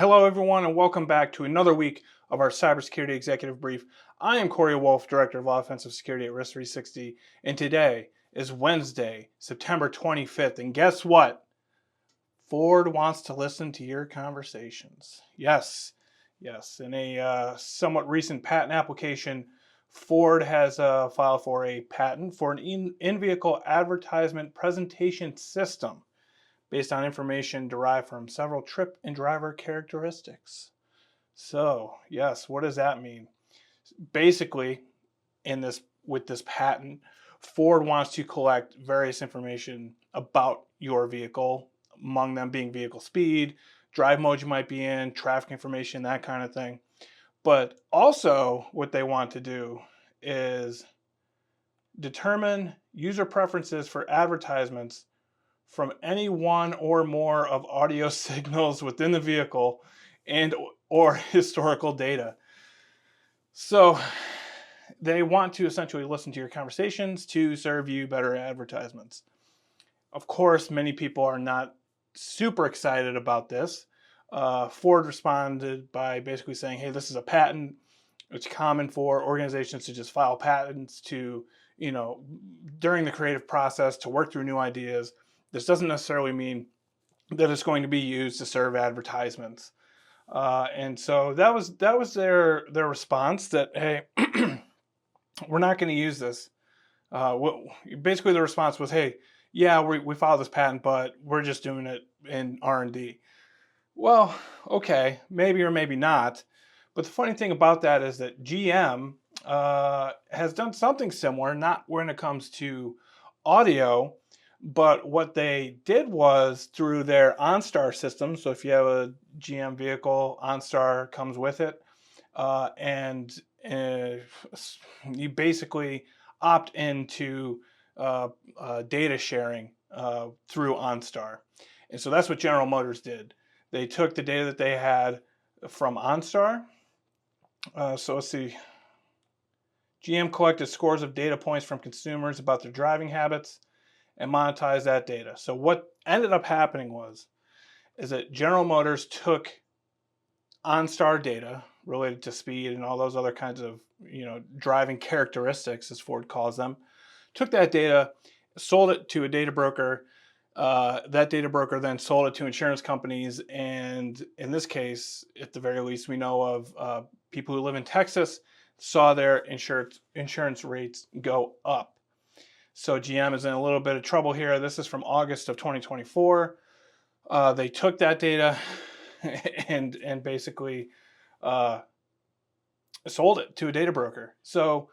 Hello, everyone, and welcome back to another week of our Cybersecurity Executive Brief. I am Corey Wolf, Director of Offensive Security at Risk 360, and today is Wednesday, September 25th. And guess what? Ford wants to listen to your conversations. Yes. In a somewhat recent patent application, Ford has filed for a patent for an in-vehicle advertisement presentation system based on information derived from several trip and driver characteristics. So, yes, what does that mean? Basically, with this patent, Ford wants to collect various information about your vehicle, among them being vehicle speed, drive mode you might be in, traffic information, that kind of thing. But also, what they want to do is determine user preferences for advertisements from any one or more of audio signals within the vehicle and or historical data. So they want to essentially listen to your conversations to serve you better advertisements. Of course, many people are not super excited about this. Ford responded by basically saying, hey, this is a patent. It's common for organizations to just file patents to, during the creative process to work through new ideas. This doesn't necessarily mean that it's going to be used to serve advertisements. And so that was their response that, hey, we're not going to use this. Basically, the response was, hey, yeah, we filed this patent, but we're just doing it in R&D. Well, okay, maybe or maybe not. But the funny thing about that is that GM has done something similar, not when it comes to audio, but what they did was through their OnStar system. So if you have a GM vehicle, OnStar comes with it, and you basically opt into data sharing through OnStar. And so that's what General Motors did. They took the data that they had from OnStar. So let's see. GM collected scores of data points from consumers about their driving habits and monetized that data. So what ended up happening is that General Motors took OnStar data related to speed and all those other kinds of driving characteristics, as Ford calls them, took that data, sold it to a data broker. That data broker then sold it to insurance companies, and in this case, at the very least, we know of people who live in Texas saw their insurance rates go up. So GM is in a little bit of trouble here. This is from August of 2024. They took that data and basically sold it to a data broker. So,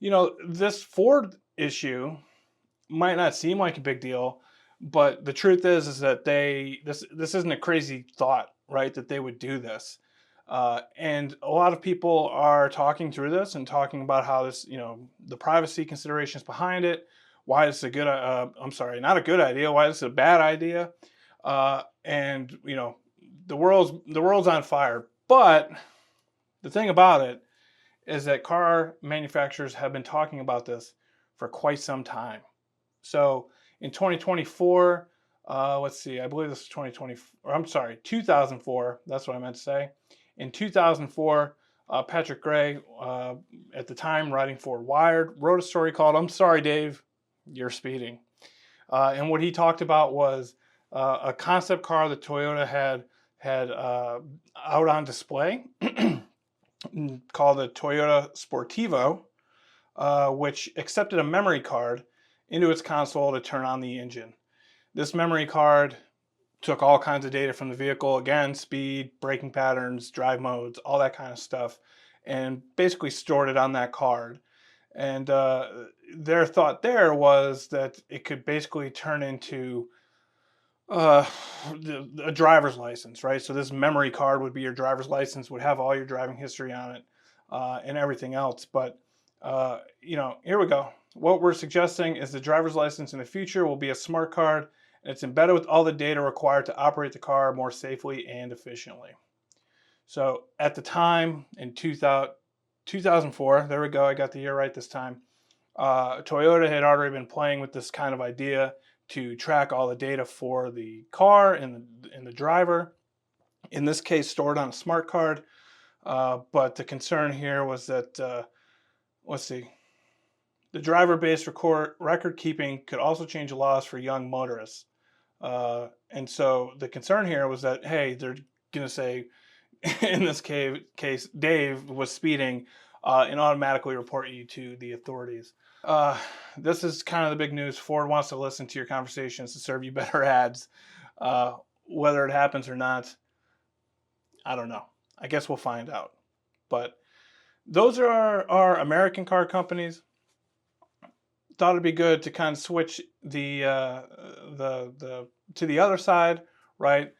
this Ford issue might not seem like a big deal, but the truth is that this isn't a crazy thought, right? That they would do this. And a lot of people are talking through this and talking about how this, the privacy considerations behind it, why it's a good, not a good idea, why this is a bad idea. And the world's on fire. But the thing about it is that car manufacturers have been talking about this for quite some time. So in 2024, let's see, I believe this is 2004. That's what I meant to say. In 2004, Patrick Gray, at the time writing for Wired, wrote a story called "I'm Sorry, Dave, You're Speeding." And what he talked about was a concept car that Toyota had out on display called the Toyota Sportivo, which accepted a memory card into its console to turn on the engine. This memory card took all kinds of data from the vehicle, again, speed, braking patterns, drive modes, all that kind of stuff, and basically stored it on that card. And their thought there was that it could basically turn into a driver's license, right? So this memory card would be your driver's license, would have all your driving history on it and everything else. But, here we go. What we're suggesting is the driver's license in the future will be a smart card, and it's embedded with all the data required to operate the car more safely and efficiently. So at the time, in 2004, there we go, I got the year right this time, Toyota had already been playing with this kind of idea to track all the data for the car and the driver. in this case stored on a smart card. But the concern here was that, let's see, the driver-based record keeping could also change the laws for young motorists. And so the concern here was that, hey, they're going to say, in this case, Dave was speeding and automatically report you to the authorities. Uh, this is kind of the big news. Ford wants to listen to your conversations to serve you better ads. Uh, whether it happens or not, I don't know. I guess we'll find out. But those are our American car companies. Thought it'd be good to kind of switch the to the other side, right?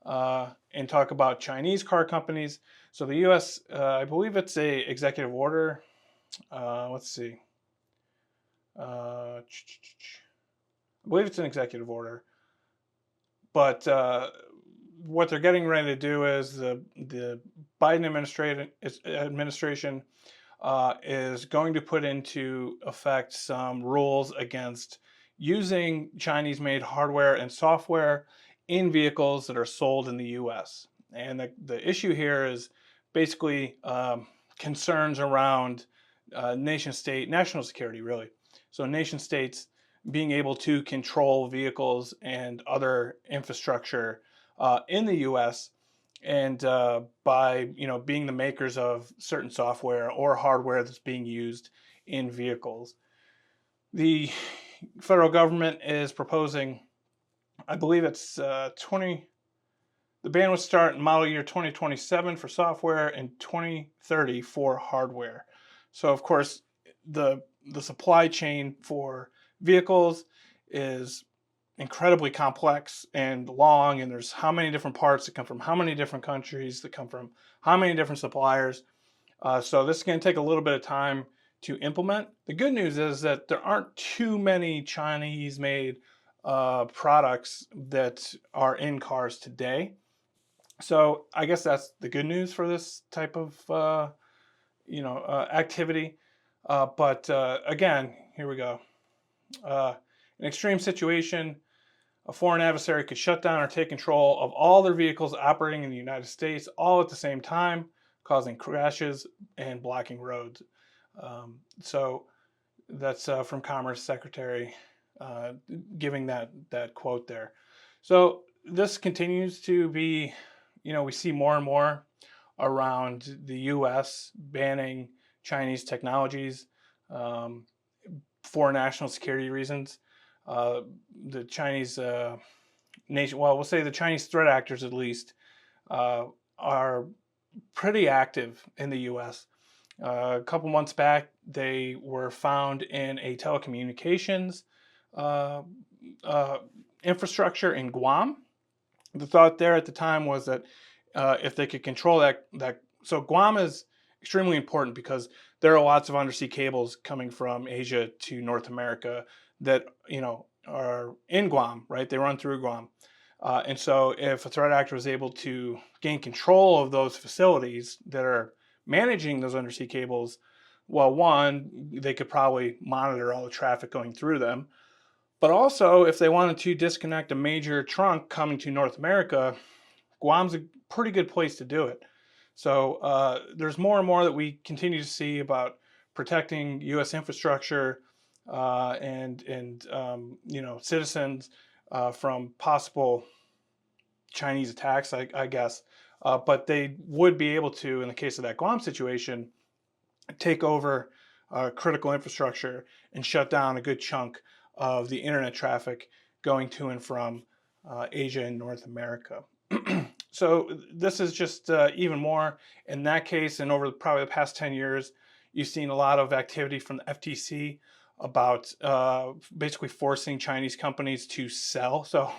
And talk about Chinese car companies. So the U.S., I believe it's a executive order. Let's see. I believe it's an executive order. But what they're getting ready to do is the Biden administration is going to put into effect some rules against using Chinese-made hardware and software in vehicles that are sold in the U.S. And the issue here is basically concerns around nation-state national security, really. So nation-states being able to control vehicles and other infrastructure in the U.S. and by being the makers of certain software or hardware that's being used in vehicles. The federal government is proposing, I believe it's the ban would start in model year 2027 for software and 2030 for hardware. So of course the supply chain for vehicles is incredibly complex and long, and there's how many different parts that come from how many different countries, that come from how many different suppliers. So this is going to take a little bit of time to implement. The good news is that there aren't too many Chinese-made products that are in cars today. So I guess that's the good news for this type of activity. But again, here we go. An extreme situation, a foreign adversary could shut down or take control of all their vehicles operating in the United States all at the same time, causing crashes and blocking roads. So that's from Commerce Secretary giving that quote there. So this continues to be, we see more and more around the U.S. banning Chinese technologies for national security reasons. The Chinese nation, well, we'll say the Chinese threat actors at least, are pretty active in the U.S. A couple months back, they were found in a telecommunications infrastructure in Guam. The thought there at the time was that if they could control that, so Guam is extremely important because there are lots of undersea cables coming from Asia to North America that are in Guam, right? They run through Guam. And so if a threat actor was able to gain control of those facilities that are managing those undersea cables, well, one, they could probably monitor all the traffic going through them. But also, if they wanted to disconnect a major trunk coming to North America, Guam's a pretty good place to do it. So there's more and more that we continue to see about protecting U.S. infrastructure and citizens from possible Chinese attacks, I guess. But they would be able to, in the case of that Guam situation, take over critical infrastructure and shut down a good chunk of the internet traffic going to and from Asia and North America. So this is just even more in that case, and over probably the past 10 years, you've seen a lot of activity from the FTC about basically forcing Chinese companies to sell. So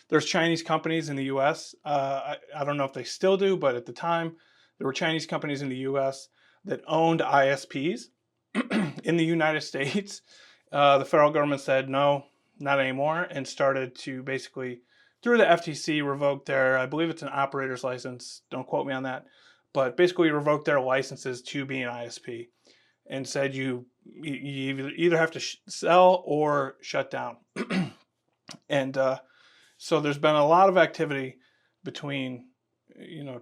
there's Chinese companies in the US. I don't know if they still do, but at the time, there were Chinese companies in the US that owned ISPs in the United States. The federal government said, no, not anymore, and started to basically, through the FTC, revoke their, I believe it's an operator's license, don't quote me on that, but basically revoked their licenses to be an ISP and said you either have to sell or shut down. And so there's been a lot of activity between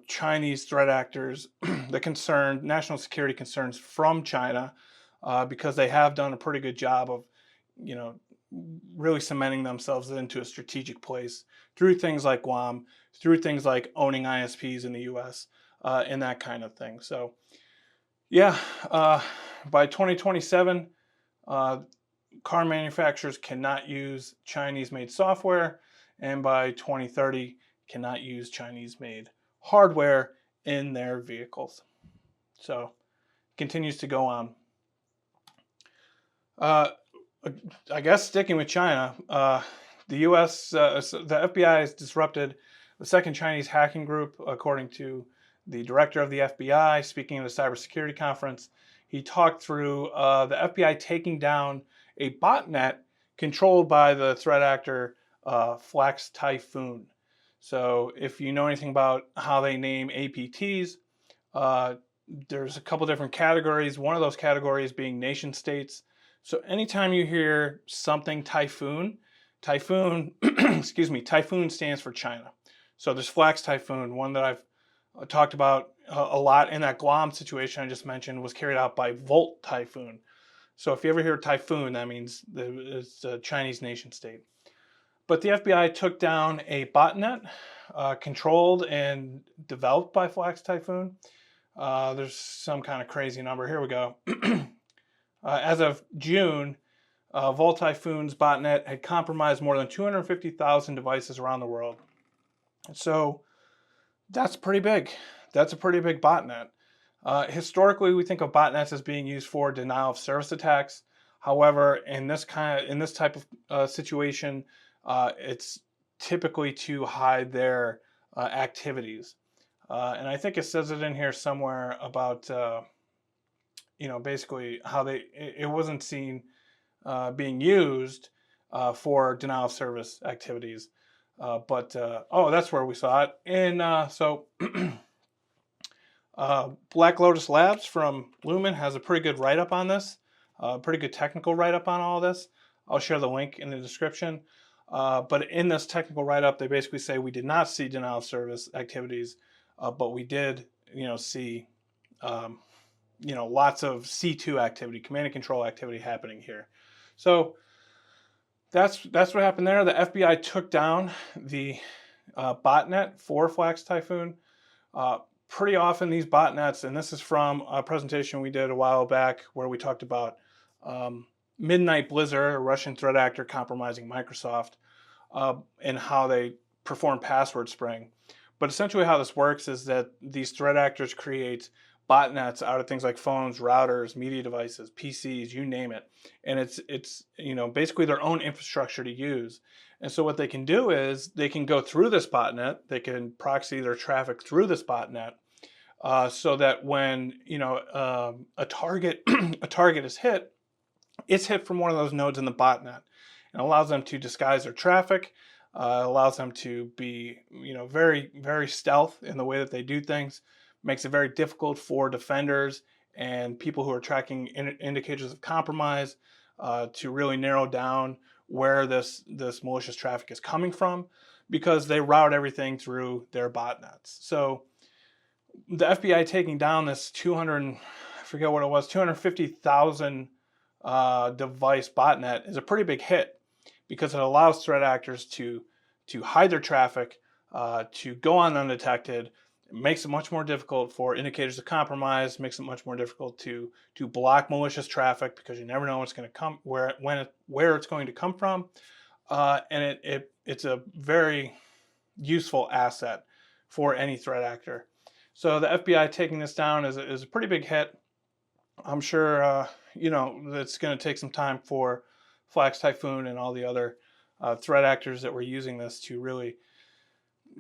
Chinese threat actors, the national security concerns from China, because they have done a pretty good job of, you know, really cementing themselves into a strategic place through things like Guam, through things like owning ISPs in the U.S., and that kind of thing. So, yeah, by 2027, car manufacturers cannot use Chinese-made software, and by 2030, cannot use Chinese-made hardware in their vehicles. So, it continues to go on. I guess sticking with China, the U.S., the FBI has disrupted the second Chinese hacking group, according to the director of the FBI, speaking at a cybersecurity conference. He talked through the FBI taking down a botnet controlled by the threat actor Flax Typhoon. So if you know anything about how they name APTs, there's a couple different categories. One of those categories being nation states. So anytime you hear something Typhoon, excuse me, Typhoon stands for China. So there's Flax Typhoon, one that I've talked about a lot in that Guam situation I just mentioned, was carried out by Volt Typhoon. So if you ever hear Typhoon, that means it's a Chinese nation state. But the FBI took down a botnet controlled and developed by Flax Typhoon. There's some kind of crazy number. Here we go. As of June, Volt Typhoon's botnet had compromised more than 250,000 devices around the world. So that's pretty big. That's a pretty big botnet. Historically, we think of botnets as being used for denial of service attacks. However, in this type of situation, it's typically to hide their activities. And I think it says it in here somewhere about basically how it wasn't seen being used for denial of service activities. Oh, that's where we saw it. And so Black Lotus Labs from Lumen has a pretty good write-up on this, pretty good technical write-up on all this. I'll share the link in the description. But in this technical write-up, they basically say we did not see denial of service activities, but we did, see, lots of C2 activity, command and control activity happening here. So that's what happened there. The FBI took down the botnet for Flax Typhoon. Pretty often these botnets, and this is from a presentation we did a while back where we talked about Midnight Blizzard, a Russian threat actor compromising Microsoft, and how they perform password spraying. But essentially how this works is that these threat actors create botnets out of things like phones, routers, media devices, PCs, you name it. And it's basically their own infrastructure to use. And so what they can do is they can go through this botnet, they can proxy their traffic through this botnet, so that when a target is hit, it's hit from one of those nodes in the botnet. It allows them to disguise their traffic, allows them to be very, very stealth in the way that they do things, makes it very difficult for defenders and people who are tracking indicators of compromise to really narrow down where this malicious traffic is coming from, because they route everything through their botnets. So the FBI taking down this 250,000 device botnet is a pretty big hit, because it allows threat actors to hide their traffic, to go on undetected. It makes it much more difficult for indicators of compromise, makes it much more difficult to block malicious traffic, because you never know what's going to come, where it's going to come from. And it's a very useful asset for any threat actor. So the FBI taking this down is a pretty big hit. I'm sure it's going to take some time for Flax Typhoon and all the other threat actors that were using this to really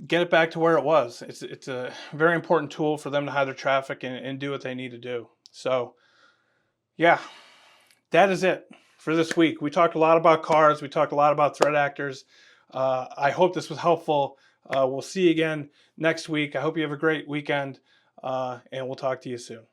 get it back to where it was. It's a very important tool for them to hide their traffic and do what they need to do. So yeah, that is it for this week. We talked a lot about cars. We talked a lot about threat actors. I hope this was helpful. We'll see you again next week. I hope you have a great weekend, and we'll talk to you soon.